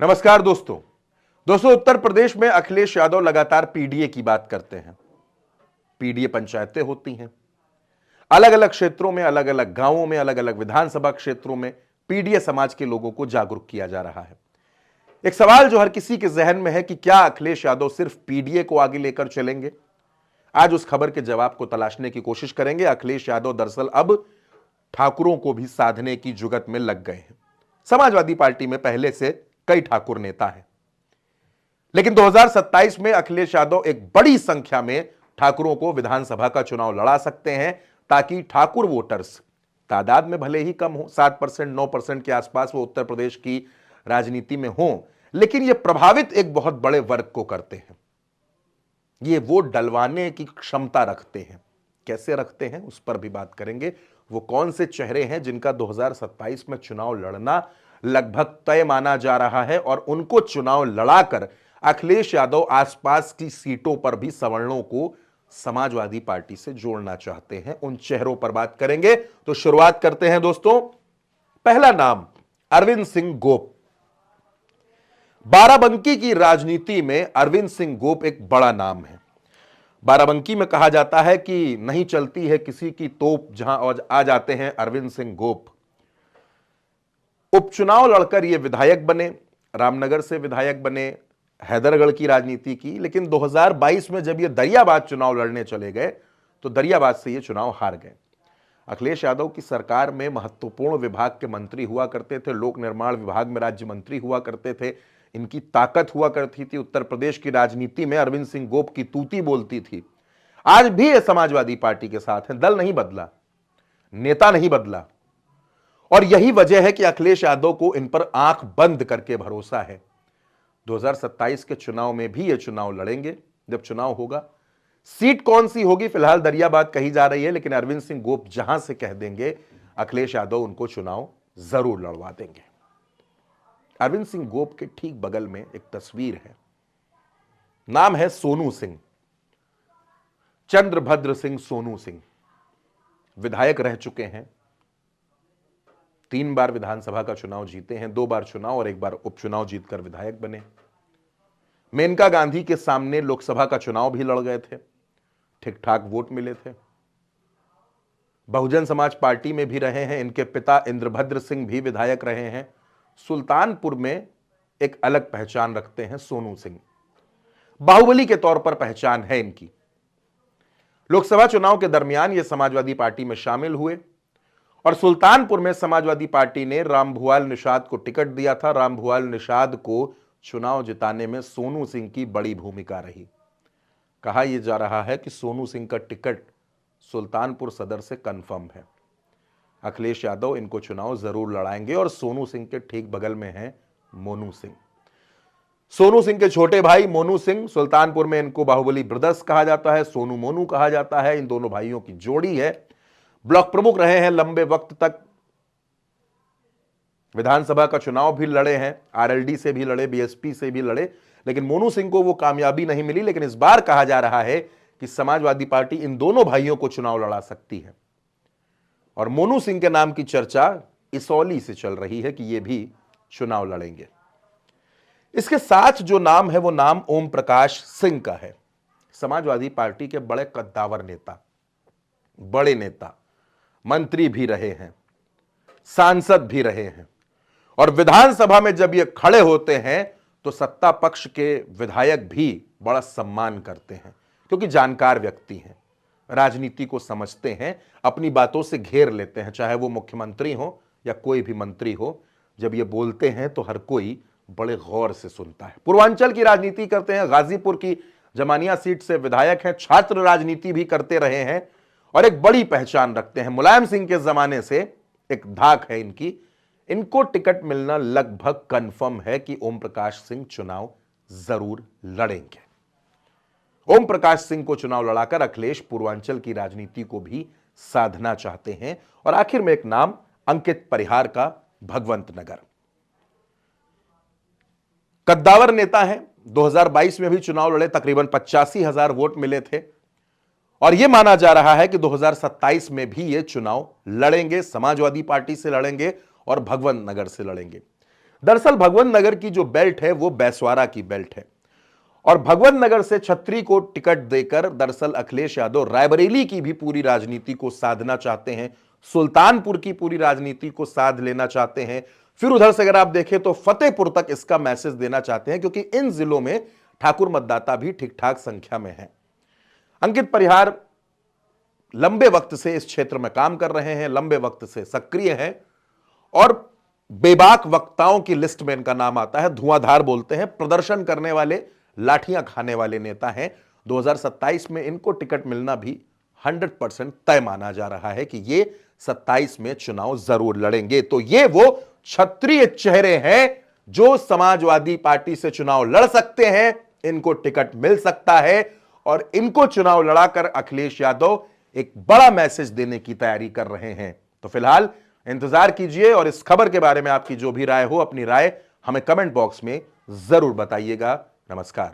नमस्कार दोस्तों उत्तर प्रदेश में अखिलेश यादव लगातार पीडीए की बात करते हैं। पीडीए पंचायतें होती हैं, अलग अलग क्षेत्रों में, अलग अलग गांवों में, अलग अलग विधानसभा क्षेत्रों में पीडीए समाज के लोगों को जागरूक किया जा रहा है। एक सवाल जो हर किसी के जहन में है कि क्या अखिलेश यादव सिर्फ पीडीए को आगे लेकर चलेंगे? आज उस खबर के जवाब को तलाशने की कोशिश करेंगे। अखिलेश यादव दरअसल अब ठाकुरों को भी साधने की जुगत में लग गए हैं। समाजवादी पार्टी में पहले से कई ठाकुर नेता हैं, लेकिन 2027 में अखिलेश यादव एक बड़ी संख्या में ठाकुरों को विधानसभा का चुनाव लड़ा सकते हैं, ताकि ठाकुर वोटर्स तादाद में भले ही कम हो, 7% 9% के आसपास वो उत्तर प्रदेश की राजनीति में हो, लेकिन ये प्रभावित एक बहुत बड़े वर्ग को करते हैं। ये वोट डलवाने की क्षमता रखते हैं। कैसे रखते हैं उस पर भी बात करेंगे। वो कौन से चेहरे हैं जिनका 2027 में चुनाव लड़ना लगभग तय माना जा रहा है, और उनको चुनाव लड़ाकर अखिलेश यादव आसपास की सीटों पर भी सवर्णों को समाजवादी पार्टी से जोड़ना चाहते हैं। उन चेहरों पर बात करेंगे। तो शुरुआत करते हैं दोस्तों। पहला नाम अरविंद सिंह गोप। बाराबंकी की राजनीति में अरविंद सिंह गोप एक बड़ा नाम है। बाराबंकी में कहा जाता है कि नहीं चलती है किसी की तोप, जहां आ जाते हैं अरविंद सिंह गोप। उपचुनाव लड़कर ये विधायक बने, रामनगर से विधायक बने, हैदरगढ़ की राजनीति की, लेकिन 2022 में जब ये दरियाबाद चुनाव लड़ने चले गए तो दरियाबाद से ये चुनाव हार गए। अखिलेश यादव की सरकार में महत्वपूर्ण विभाग के मंत्री हुआ करते थे, लोक निर्माण विभाग में राज्य मंत्री हुआ करते थे। इनकी ताकत हुआ करती थी। उत्तर प्रदेश की राजनीति में अरविंद सिंह गोप की तूती बोलती थी। आज भी ये समाजवादी पार्टी के साथ है। दल नहीं बदला, नेता नहीं बदला, और यही वजह है कि अखिलेश यादव को इन पर आंख बंद करके भरोसा है। 2027 के चुनाव में भी ये चुनाव लड़ेंगे। जब चुनाव होगा, सीट कौन सी होगी फिलहाल दरियाबाद कही जा रही है, लेकिन अरविंद सिंह गोप जहां से कह देंगे अखिलेश यादव उनको चुनाव जरूर लड़वा देंगे। अरविंद सिंह गोप के ठीक बगल में एक तस्वीर है। नाम है सोनू सिंह, चंद्रभद्र सिंह सोनू सिंह। विधायक रह चुके हैं, 3 बार विधानसभा का चुनाव जीते हैं, 2 बार चुनाव और 1 बार उपचुनाव जीतकर विधायक बने। मेनका गांधी के सामने लोकसभा का चुनाव भी लड़ गए थे, ठीक ठाक वोट मिले थे। बहुजन समाज पार्टी में भी रहे हैं। इनके पिता इंद्रभद्र सिंह भी विधायक रहे हैं। सुल्तानपुर में एक अलग पहचान रखते हैं सोनू सिंह, बाहुबली के तौर पर पहचान है इनकी। लोकसभा चुनाव के दरमियान ये समाजवादी पार्टी में शामिल हुए और सुल्तानपुर में समाजवादी पार्टी ने रामभुआल निषाद को टिकट दिया था। रामभुआल निषाद को चुनाव जिताने में सोनू सिंह की बड़ी भूमिका रही। कहा यह जा रहा है कि सोनू सिंह का टिकट सुल्तानपुर सदर से कंफर्म है। अखिलेश यादव इनको चुनाव जरूर लड़ाएंगे। और सोनू सिंह के ठीक बगल में है मोनू सिंह। सोनू सिंह के छोटे भाई मोनू सिंह, सुल्तानपुर में इनको बाहुबली ब्रदर्स कहा जाता है, सोनू मोनू कहा जाता है। इन दोनों भाइयों की जोड़ी है। ब्लॉक प्रमुख रहे हैं लंबे वक्त तक, विधानसभा का चुनाव भी लड़े हैं, आरएलडी से भी लड़े, बीएसपी से भी लड़े, लेकिन मोनू सिंह को वो कामयाबी नहीं मिली। लेकिन इस बार कहा जा रहा है कि समाजवादी पार्टी इन दोनों भाइयों को चुनाव लड़ा सकती है। और मोनू सिंह के नाम की चर्चा इसौली से चल रही है कि ये भी चुनाव लड़ेंगे। इसके साथ जो नाम है वो नाम ओम प्रकाश सिंह का है। समाजवादी पार्टी के बड़े कद्दावर नेता, बड़े नेता, मंत्री भी रहे हैं, सांसद भी रहे हैं, और विधानसभा में जब ये खड़े होते हैं तो सत्ता पक्ष के विधायक भी बड़ा सम्मान करते हैं, क्योंकि जानकार व्यक्ति हैं, राजनीति को समझते हैं, अपनी बातों से घेर लेते हैं। चाहे वो मुख्यमंत्री हो या कोई भी मंत्री हो, जब ये बोलते हैं तो हर कोई बड़े गौर से सुनता है। पूर्वांचल की राजनीति करते हैं, गाजीपुर की जमानिया सीट से विधायक हैं, छात्र राजनीति भी करते रहे हैं और एक बड़ी पहचान रखते हैं। मुलायम सिंह के जमाने से एक धाक है इनकी। इनको टिकट मिलना लगभग कंफर्म है कि ओम प्रकाश सिंह चुनाव जरूर लड़ेंगे। ओम प्रकाश सिंह को चुनाव लड़ाकर अखिलेश पूर्वांचल की राजनीति को भी साधना चाहते हैं। और आखिर में एक नाम अंकित परिहार का, भगवंत नगर। कद्दावर नेता है, 2022 में भी चुनाव लड़े, तकरीबन 85,000 वोट मिले थे और यह माना जा रहा है कि 2027 में भी ये चुनाव लड़ेंगे, समाजवादी पार्टी से लड़ेंगे और भगवंत नगर से लड़ेंगे। दरअसल भगवंत नगर की जो बेल्ट है वो बैसवारा की बेल्ट है और भगवंत नगर से छतरी को टिकट देकर दरअसल अखिलेश यादव रायबरेली की भी पूरी राजनीति को साधना चाहते हैं, सुल्तानपुर की पूरी राजनीति को साध लेना चाहते हैं, फिर उधर से अगर आप देखें तो फतेहपुर तक इसका मैसेज देना चाहते हैं क्योंकि इन जिलों में ठाकुर मतदाता भी ठीक ठाक संख्या में है। अंकित परिहार लंबे वक्त से इस क्षेत्र में काम कर रहे हैं, लंबे वक्त से सक्रिय हैं और बेबाक वक्ताओं की लिस्ट में इनका नाम आता है। धुआंधार बोलते हैं, प्रदर्शन करने वाले, लाठियां खाने वाले नेता हैं। 2027 में इनको टिकट मिलना भी 100% तय माना जा रहा है कि ये 27 में चुनाव जरूर लड़ेंगे। तो ये वो क्षत्रिय चेहरे हैं जो समाजवादी पार्टी से चुनाव लड़ सकते हैं, इनको टिकट मिल सकता है और इनको चुनाव लड़ाकर अखिलेश यादव एक बड़ा मैसेज देने की तैयारी कर रहे हैं। तो फिलहाल इंतजार कीजिए और इस खबर के बारे में आपकी जो भी राय हो, अपनी राय हमें कमेंट बॉक्स में जरूर बताइएगा। नमस्कार।